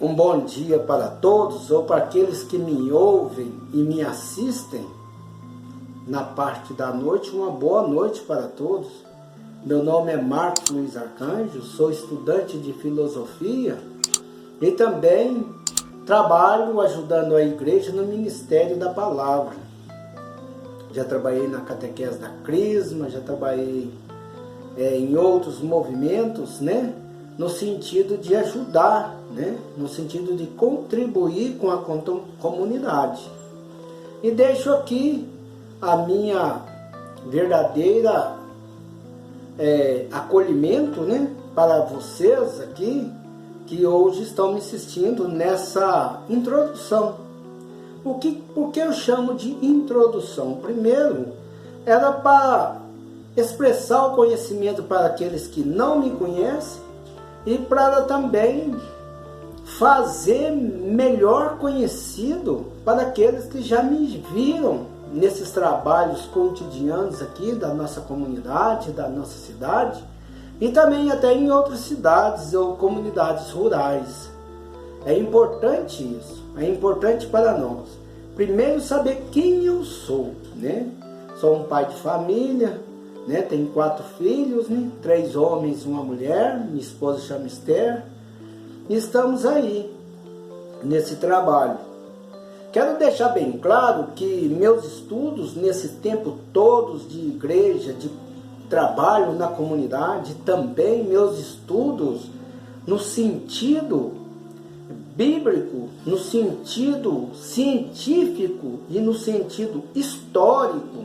Um bom dia para todos, ou para aqueles que me ouvem e me assistem na parte da noite, uma boa noite para todos. Meu nome é Marcos Luiz Arcanjo, sou estudante de filosofia e também trabalho ajudando a igreja no ministério da palavra. Já trabalhei na catequese da Crisma, já trabalhei em outros movimentos, né? No sentido de ajudar, né? No sentido de contribuir com a comunidade. E deixo aqui a minha verdadeira acolhimento, né? Para vocês aqui, que hoje estão me assistindo nessa introdução. Por que eu chamo de introdução? Primeiro, era para expressar o conhecimento para aqueles que não me conhecem e para também fazer melhor conhecido para aqueles que já me viram nesses trabalhos cotidianos aqui da nossa comunidade, da nossa cidade e também até em outras cidades ou comunidades rurais. É importante isso, é importante para nós. Primeiro saber quem eu sou, né? Sou um pai de família, né? Tenho 4 filhos, né? 3 homens e uma mulher, minha esposa chama Esther. E estamos aí, nesse trabalho. Quero deixar bem claro que meus estudos, nesse tempo todos de igreja, de trabalho na comunidade, também meus estudos no sentido bíblico, no sentido científico e no sentido histórico,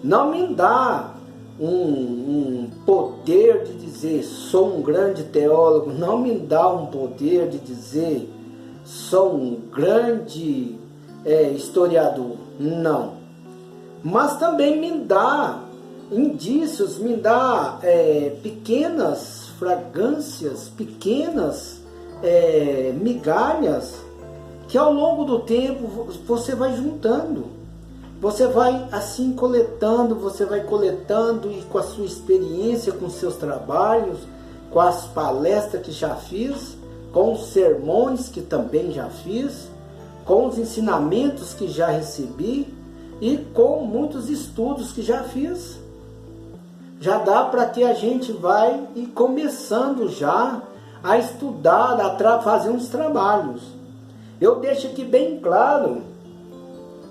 não me dá um poder de dizer sou um grande teólogo, não me dá um poder de dizer sou um grande historiador, não. Mas também me dá indícios, me dá pequenas fragrâncias, pequenas migalhas que ao longo do tempo você vai juntando. Você vai assim coletando, você vai coletando e com a sua experiência, com os seus trabalhos, com as palestras que já fiz, com os sermões que também já fiz, com os ensinamentos que já recebi e com muitos estudos que já fiz. Já dá para que a gente vai ir começando já a estudar, a fazer uns trabalhos. Eu deixo aqui bem claro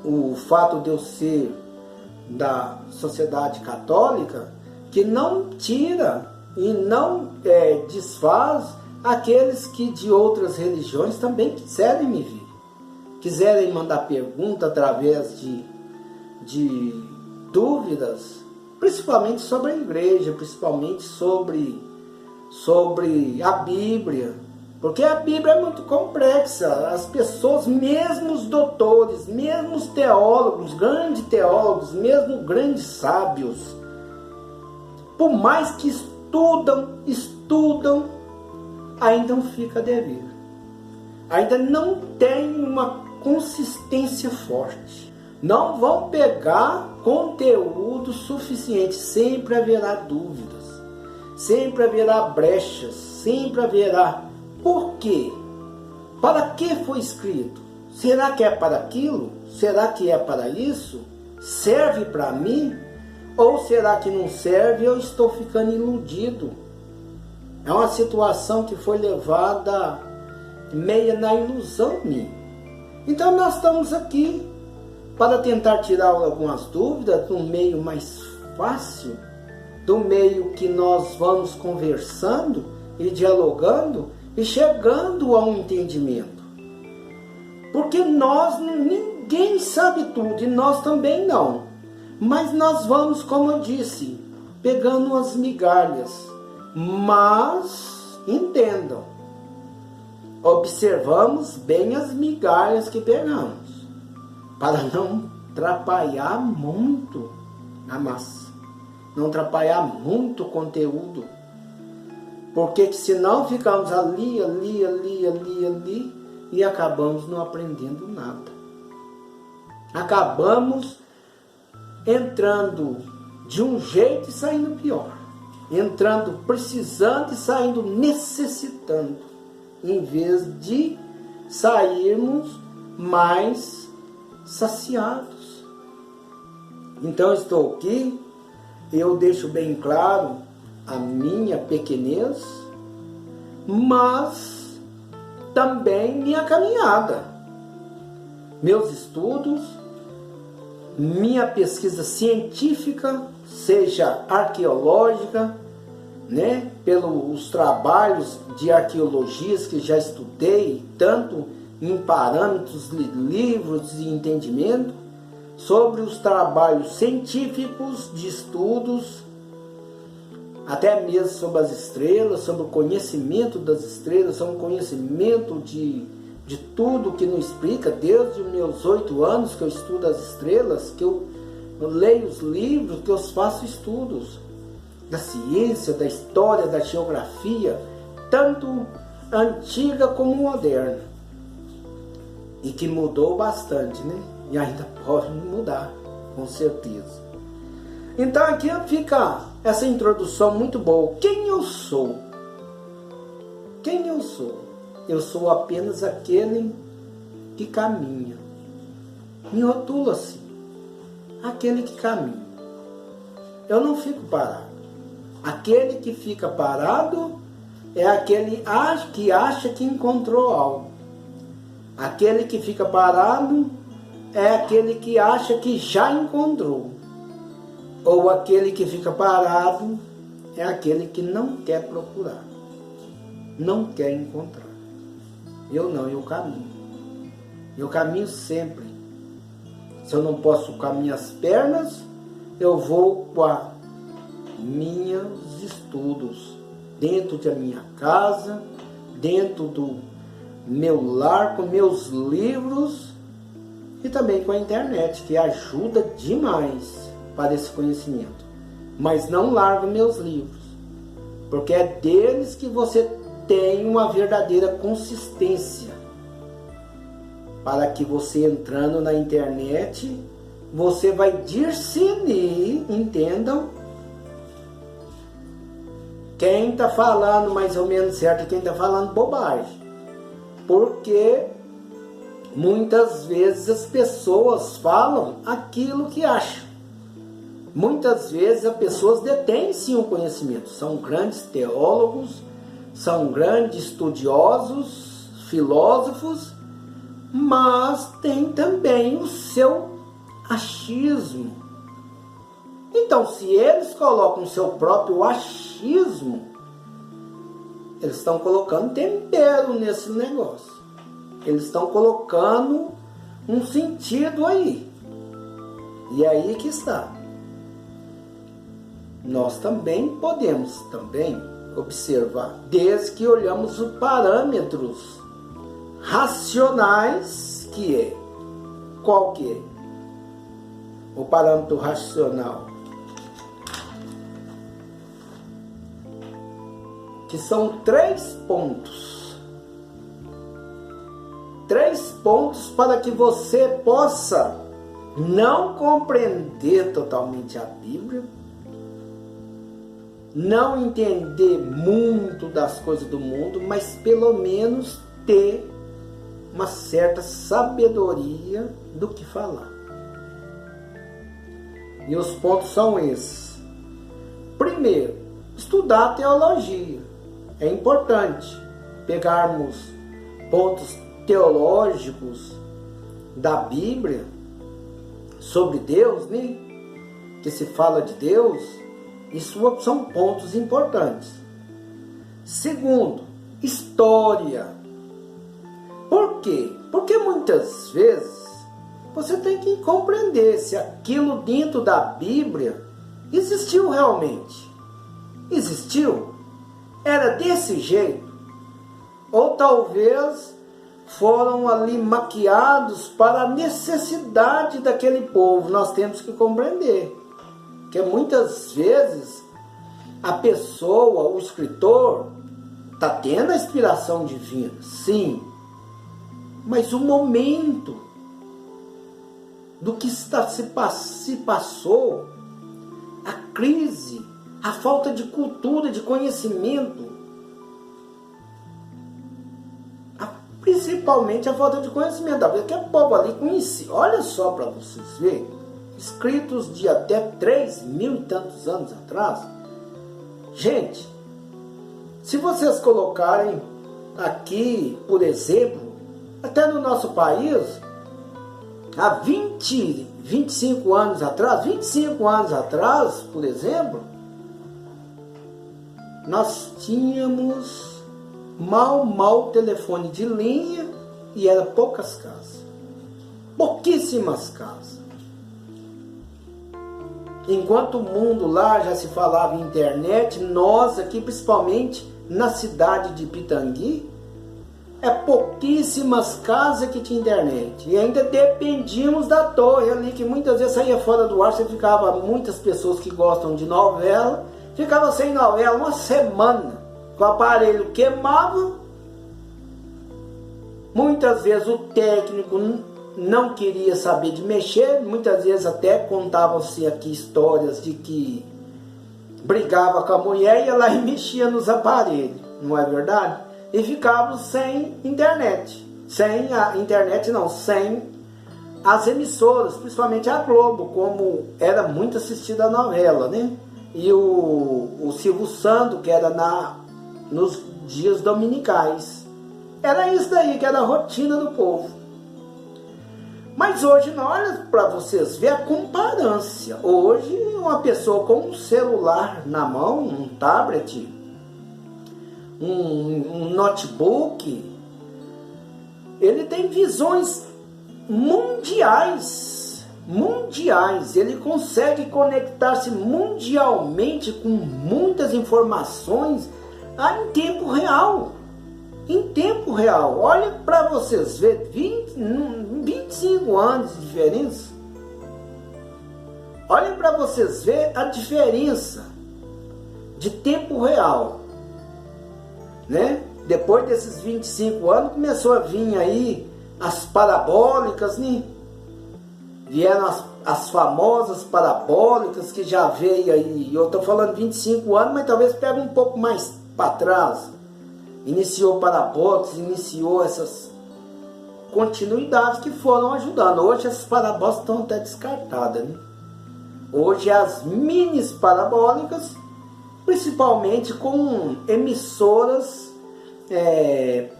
o fato de eu ser da sociedade católica, que não tira e não desfaz aqueles que de outras religiões também quiserem me vir, quiserem mandar pergunta através de dúvidas, principalmente sobre a igreja, principalmente sobre a Bíblia. Porque a Bíblia é muito complexa. As pessoas, mesmo os doutores, mesmo os teólogos, mesmo grandes sábios, por mais que estudam, ainda não fica a dever. Ainda não tem uma consistência forte. Não vão pegar conteúdo suficiente. Sempre haverá dúvidas. Sempre haverá brechas. Sempre haverá. Por quê? Para que foi escrito? Será que é para aquilo? Será que é para isso? Serve para mim? Ou será que não serve e eu estou ficando iludido? É uma situação que foi levada meia na ilusão minha. Então nós estamos aqui para tentar tirar algumas dúvidas do meio mais fácil, do meio que nós vamos conversando e dialogando e chegando a um entendimento. Porque ninguém sabe tudo, e nós também não. Mas nós vamos, como eu disse, pegando as migalhas. Mas, entendam, observamos bem as migalhas que pegamos, para não atrapalhar muito a massa, não atrapalhar muito o conteúdo. Porque senão ficamos ali e acabamos não aprendendo nada. Acabamos entrando de um jeito e saindo pior. Entrando precisando e saindo necessitando. Em vez de sairmos mais saciados. Então estou aqui, eu deixo bem claro a minha pequenez, mas também minha caminhada, meus estudos, minha pesquisa científica, seja arqueológica, né, pelos trabalhos de arqueologias que já estudei, tanto em parâmetros de livros de entendimento, sobre os trabalhos científicos de estudos, até mesmo sobre as estrelas, sobre o conhecimento das estrelas, sobre o conhecimento de tudo que nos explica, desde os meus 8 anos que eu estudo as estrelas, que eu leio os livros, que eu faço estudos da ciência, da história, da geografia, tanto antiga como moderna, e que mudou bastante, né? E ainda pode mudar, com certeza. Então aqui fica essa introdução muito boa. Quem eu sou? Quem eu sou? Eu sou apenas aquele que caminha. Me rotula assim, aquele que caminha. Eu não fico parado. Aquele que fica parado é aquele que acha que encontrou algo. Aquele que fica parado é aquele que acha que já encontrou. Ou aquele que fica parado é aquele que não quer procurar, não quer encontrar. Eu não, eu caminho. Eu caminho sempre. Se eu não posso com as minhas pernas, eu vou com a meus estudos, dentro da minha casa, dentro do meu lar, com meus livros e também com a internet, que ajuda demais para esse conhecimento. Mas não largo meus livros, porque é deles que você tem uma verdadeira consistência, para que você entrando na internet, você vai discernir, entendam, quem está falando mais ou menos certo e quem está falando bobagem. Porque muitas vezes as pessoas falam aquilo que acham. Muitas vezes as pessoas detêm sim o conhecimento. São grandes teólogos, são grandes estudiosos, filósofos, mas tem também o seu achismo. Então, se eles colocam o seu próprio achismo, eles estão colocando tempero nesse negócio. Eles estão colocando um sentido aí. E é aí que está. Nós também podemos observar, desde que olhamos os parâmetros racionais, que é, qual que é? O parâmetro racional, que são 3 pontos. 3 pontos para que você possa não compreender totalmente a Bíblia, não entender muito das coisas do mundo, mas pelo menos ter uma certa sabedoria do que falar. E os pontos são esses. Primeiro, estudar teologia. É importante pegarmos pontos teológicos da Bíblia sobre Deus, né? Que se fala de Deus. Isso são pontos importantes. Segundo, história. Por quê? Porque muitas vezes você tem que compreender se aquilo dentro da Bíblia existiu realmente. Existiu? Era desse jeito? Ou talvez foram ali maquiados para a necessidade daquele povo. Nós temos que compreender. Porque muitas vezes a pessoa, o escritor, está tendo a inspiração divina, sim. Mas o momento do que se passou, a crise, a falta de cultura, de conhecimento, principalmente a falta de conhecimento. Talvez que o povo ali conhecia. Olha só para vocês verem, escritos de até 3.000 e tantos anos atrás. Gente, se vocês colocarem aqui, por exemplo, até no nosso país, há 25 anos atrás, por exemplo, nós tínhamos mal telefone de linha e eram poucas casas, pouquíssimas casas. Enquanto o mundo lá já se falava em internet, nós aqui, principalmente na cidade de Pitangui, pouquíssimas casas que tinha internet. E ainda dependíamos da torre ali, que muitas vezes saía fora do ar. Você ficava, muitas pessoas que gostam de novela, ficava sem novela uma semana. O aparelho queimava. Muitas vezes o técnico não queria saber de mexer. Muitas vezes até contavam-se aqui histórias de que brigava com a mulher e ia lá e mexia nos aparelhos. Não é verdade? E ficávamos sem internet. Sem as emissoras, principalmente a Globo, como era muito assistida a novela, né? E o Silvio Santos, que era nos dias dominicais. Era isso daí, que era a rotina do povo. Mas hoje, olha para vocês verem a comparância. Hoje, uma pessoa com um celular na mão, um tablet, um notebook, ele tem visões mundiais, ele consegue conectar-se mundialmente com muitas informações em tempo real, olha para vocês ver, 25 anos de diferença, olhem para vocês ver a diferença de tempo real. Né? Depois desses 25 anos começou a vir aí as parabólicas, né? Vieram as famosas parabólicas que já veio aí. Eu estou falando 25 anos, mas talvez pegue um pouco mais para trás. Iniciou parabólicas, iniciou essas continuidades que foram ajudando. Hoje essas parabólicas estão até descartadas, né? Hoje as minis parabólicas, principalmente com emissoras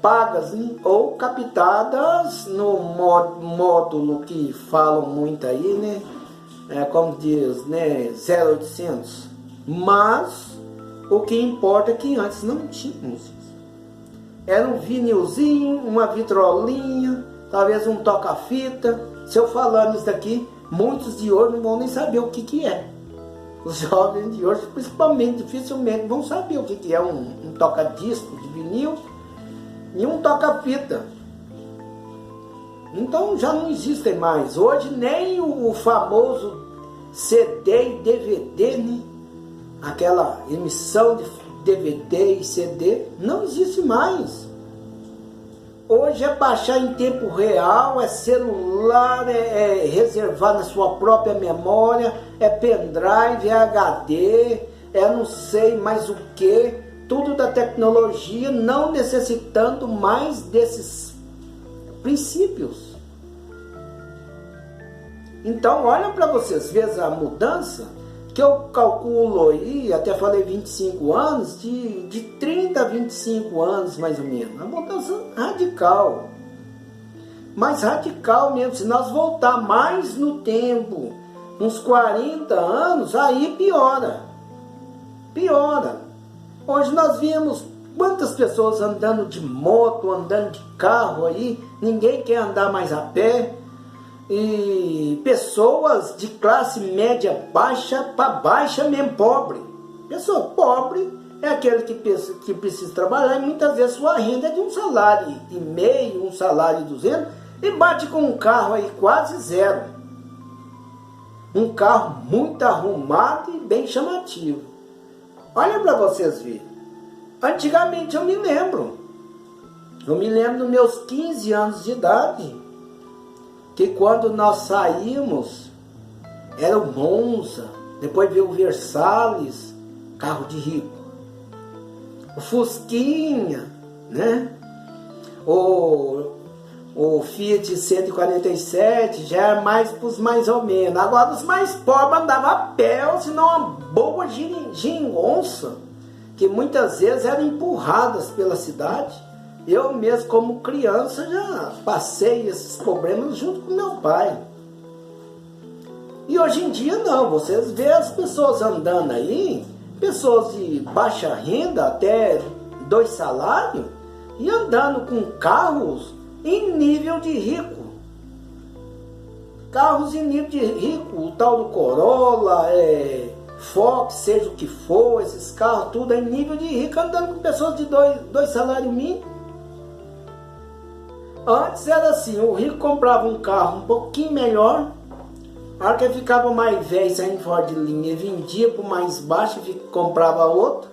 pagas, né? Ou captadas no módulo que falam muito aí, né? Como diz, né? 0800. Mas o que importa é que antes não tínhamos isso. Era um vinilzinho, uma vitrolinha, talvez um toca-fita. Se eu falando isso daqui, muitos de hoje não vão nem saber o que é. Os jovens de hoje, principalmente, dificilmente vão saber o que é um toca-disco de vinil e um toca-fita. Então já não existem mais. Hoje nem o famoso CD e DVD, né? Aquela emissão de DVD e CD, não existe mais. Hoje é baixar em tempo real, é celular, é reservar na sua própria memória, é pendrive, é HD, é não sei mais o que, tudo da tecnologia, não necessitando mais desses princípios. Então, olha para vocês verem a mudança, que eu calculo aí, até falei 25 anos, de 30 a 25 anos mais ou menos. Uma mudança radical. Mais radical mesmo. Se nós voltar mais no tempo, uns 40 anos, aí piora. Hoje nós vemos quantas pessoas andando de moto, andando de carro aí, ninguém quer andar mais a pé. E pessoas de classe média baixa para baixa mesmo, pobre. Pessoa pobre é aquele que precisa trabalhar e muitas vezes sua renda é de 1,5 salário, 1,2 salário e bate com um carro aí quase zero. Um carro muito arrumado e bem chamativo. Olha para vocês verem. Antigamente eu me lembro dos meus 15 anos de idade, que quando nós saímos, era o Monza, depois veio o Versalhes, carro de rico, o Fusquinha, né? o Fiat 147 já era mais para os mais ou menos. Agora os mais pobres andavam a pé, ou senão uma boa geringonça, que muitas vezes eram empurradas pela cidade. Eu mesmo, como criança, já passei esses problemas junto com meu pai. E hoje em dia não, vocês vê as pessoas andando aí, pessoas de baixa renda, até 2 salários, e andando com carros em nível de rico. Carros em nível de rico, o tal do Corolla, Fox, seja o que for, esses carros, tudo é em nível de rico, andando com pessoas de 2 salários mínimos. Antes era assim, o rico comprava um carro um pouquinho melhor, a hora que ele ficava mais velho, saindo fora de linha, vendia para o mais baixo e comprava outro.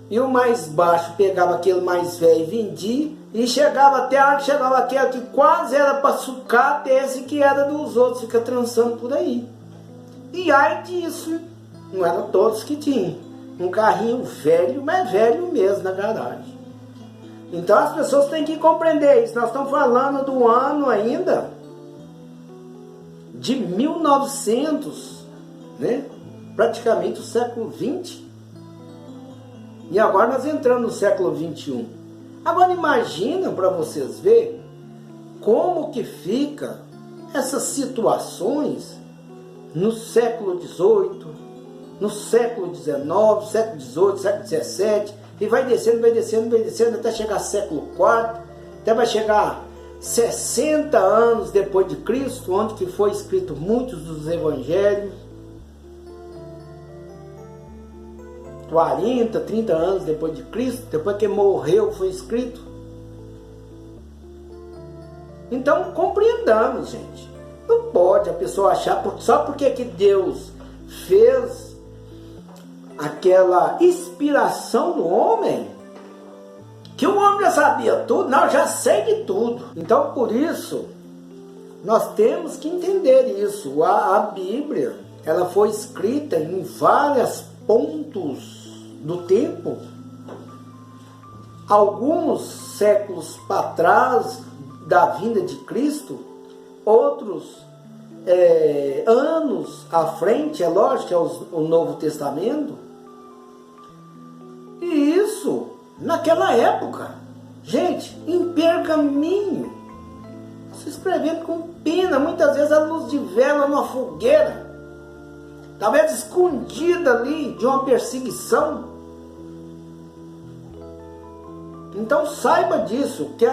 E o mais baixo pegava aquele mais velho e vendia. E chegava até a hora que chegava aquele que quase era para sucata, esse que era dos outros, fica trançando por aí. E ai disso, não eram todos que tinham. Um carrinho velho, mas velho mesmo na garagem. Então as pessoas têm que compreender isso. Nós estamos falando do ano ainda de 1900, né? Praticamente o século 20. E agora nós entramos no século 21. Agora imagina para vocês verem como que fica essas situações no século 18, no século 19, século 18, século 17, e vai descendo, vai descendo, vai descendo, até chegar ao século 4, até vai chegar 60 anos depois de Cristo, onde que foi escrito muitos dos evangelhos. 40, 30 anos depois de Cristo, depois que morreu, foi escrito. Então, compreendamos, gente. Não pode a pessoa achar, só porque que Deus fez aquela inspiração no homem, que o homem já sabia tudo. Não, já sei de tudo. Então, por isso, nós temos que entender isso. A Bíblia, ela foi escrita em vários pontos do tempo, alguns séculos para trás da vinda de Cristo, outros anos à frente, é lógico que é o Novo Testamento. E isso naquela época, gente, em pergaminho, se escrevendo com pena, muitas vezes à luz de vela numa fogueira, talvez escondida ali de uma perseguição. Então saiba disso, que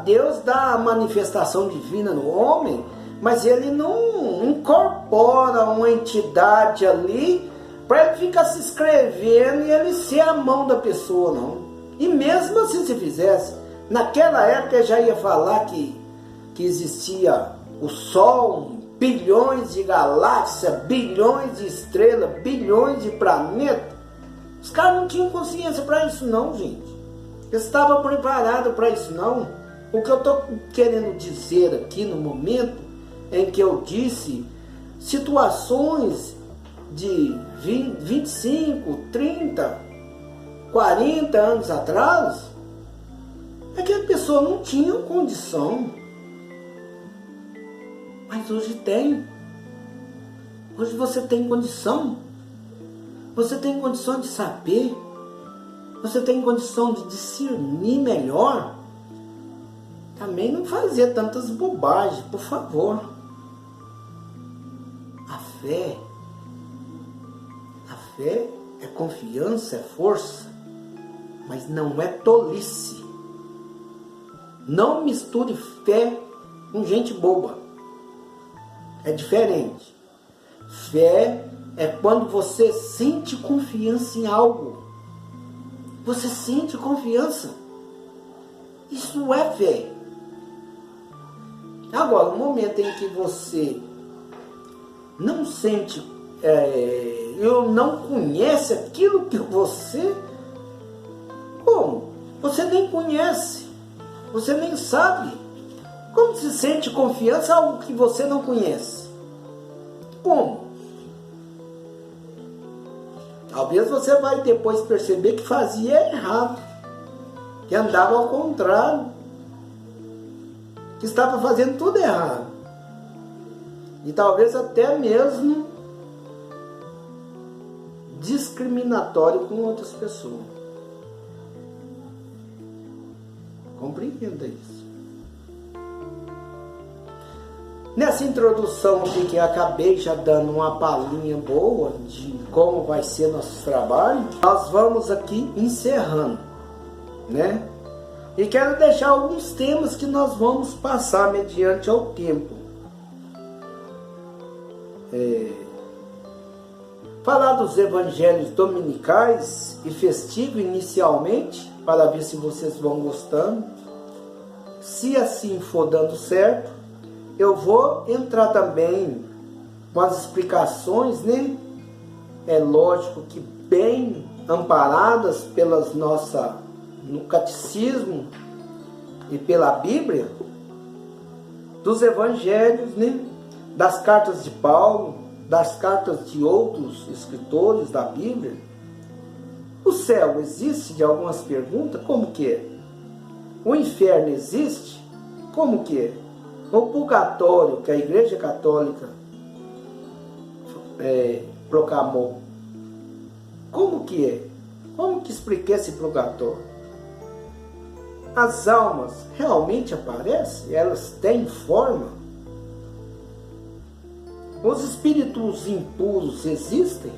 Deus dá a manifestação divina no homem, mas ele não incorpora uma entidade ali para ele ficar se escrevendo e ele ser a mão da pessoa, não. E mesmo assim, se fizesse, naquela época já ia falar que existia o Sol, bilhões de galáxias, bilhões de estrelas, bilhões de planetas. Os caras não tinham consciência para isso não, gente. Eles estavam preparados para isso não. O que eu estou querendo dizer aqui no momento em que eu disse situações de 25, 30, 40 anos atrás, é que a pessoa não tinha condição. Mas hoje tem. Hoje você tem condição. Você tem condição de saber. Você tem condição de discernir melhor. Também não fazer tantas bobagens, por favor. A fé é confiança, é força, mas não é tolice. Não misture fé com gente boba. É diferente. Fé é quando você sente confiança em algo. Você sente confiança. Isso é fé. Agora, no momento em que você não sente, eu não conhece aquilo que você... Como? Você nem conhece. Você nem sabe. Como se sente confiança em algo que você não conhece? Como? Talvez você vai depois perceber que fazia errado, que andava ao contrário. que estava fazendo tudo errado. E talvez até mesmo discriminatório com outras pessoas. Compreenda isso. Nessa introdução aqui que eu acabei já dando uma palhinha boa de como vai ser nosso trabalho, nós vamos aqui encerrando, né? E quero deixar alguns temas que nós vamos passar mediante ao tempo. Falar dos evangelhos dominicais e festivos inicialmente, para ver se vocês vão gostando. Se assim for dando certo, eu vou entrar também com as explicações, né? É lógico que bem amparadas pelas no catecismo e pela Bíblia, dos evangelhos, né? Das cartas de Paulo, das cartas de outros escritores da Bíblia. O céu existe? De algumas perguntas, como que é? O inferno existe? Como que é? O purgatório que a Igreja Católica proclamou, como que é? Como que explica esse purgatório? As almas realmente aparecem? Elas têm forma? Os espíritos impuros existem?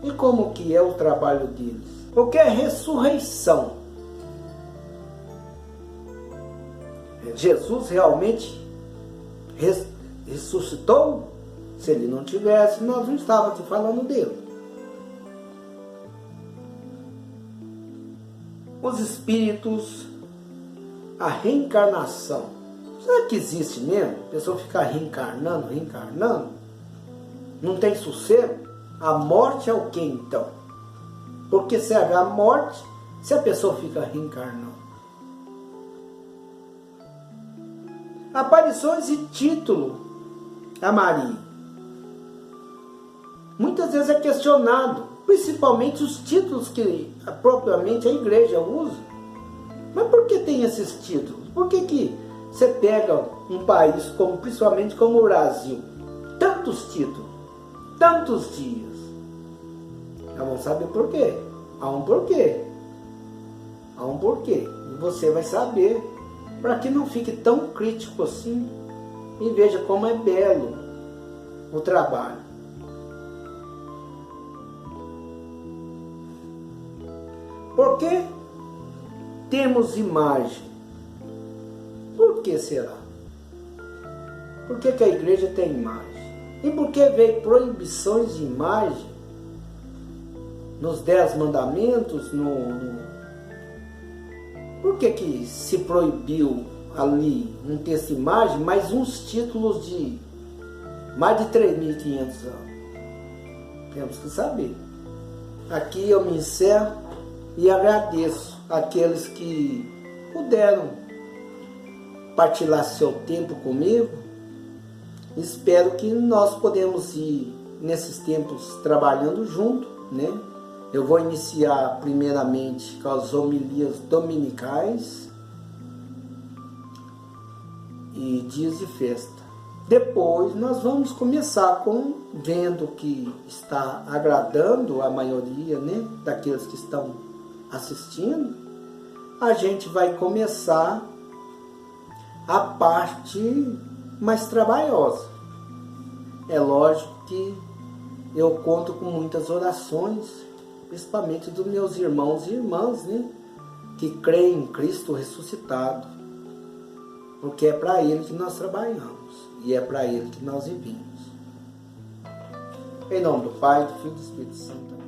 E como que é o trabalho deles? O que é ressurreição? Jesus realmente ressuscitou? Se ele não tivesse, nós não estávamos aqui falando dele. Os espíritos, a reencarnação. Será que existe mesmo? A pessoa fica reencarnando? Não tem sossego? A morte é o que então? Porque se há morte, se a pessoa fica reencarnando. Aparições e título a Maria. Muitas vezes é questionado, principalmente os títulos que propriamente a igreja usa. Mas por que tem esses títulos? Por que você pega um país, principalmente como o Brasil, tantos títulos, tantos dias? Nós vamos saber por quê. Há um porquê. E você vai saber, para que não fique tão crítico assim, e veja como é belo o trabalho. Por que temos imagem? Por que será? Por que a igreja tem imagem? E por que veio proibições de imagem nos 10 mandamentos? Por que se proibiu ali um texto de imagem, mais uns títulos de mais de 3.500 anos? Temos que saber. Aqui eu me encerro e agradeço àqueles que puderam partilhar seu tempo comigo. Espero que nós podemos ir nesses tempos trabalhando junto, né? Eu vou iniciar primeiramente com as homilias dominicais e dias de festa. Depois nós vamos começar vendo que está agradando a maioria, né, daqueles que estão assistindo. A gente vai começar a parte mais trabalhosa. É lógico que eu conto com muitas orações, principalmente dos meus irmãos e irmãs, né, que creem em Cristo ressuscitado, porque é para Ele que nós trabalhamos e é para Ele que nós vivemos. Em nome do Pai, do Filho e do Espírito Santo.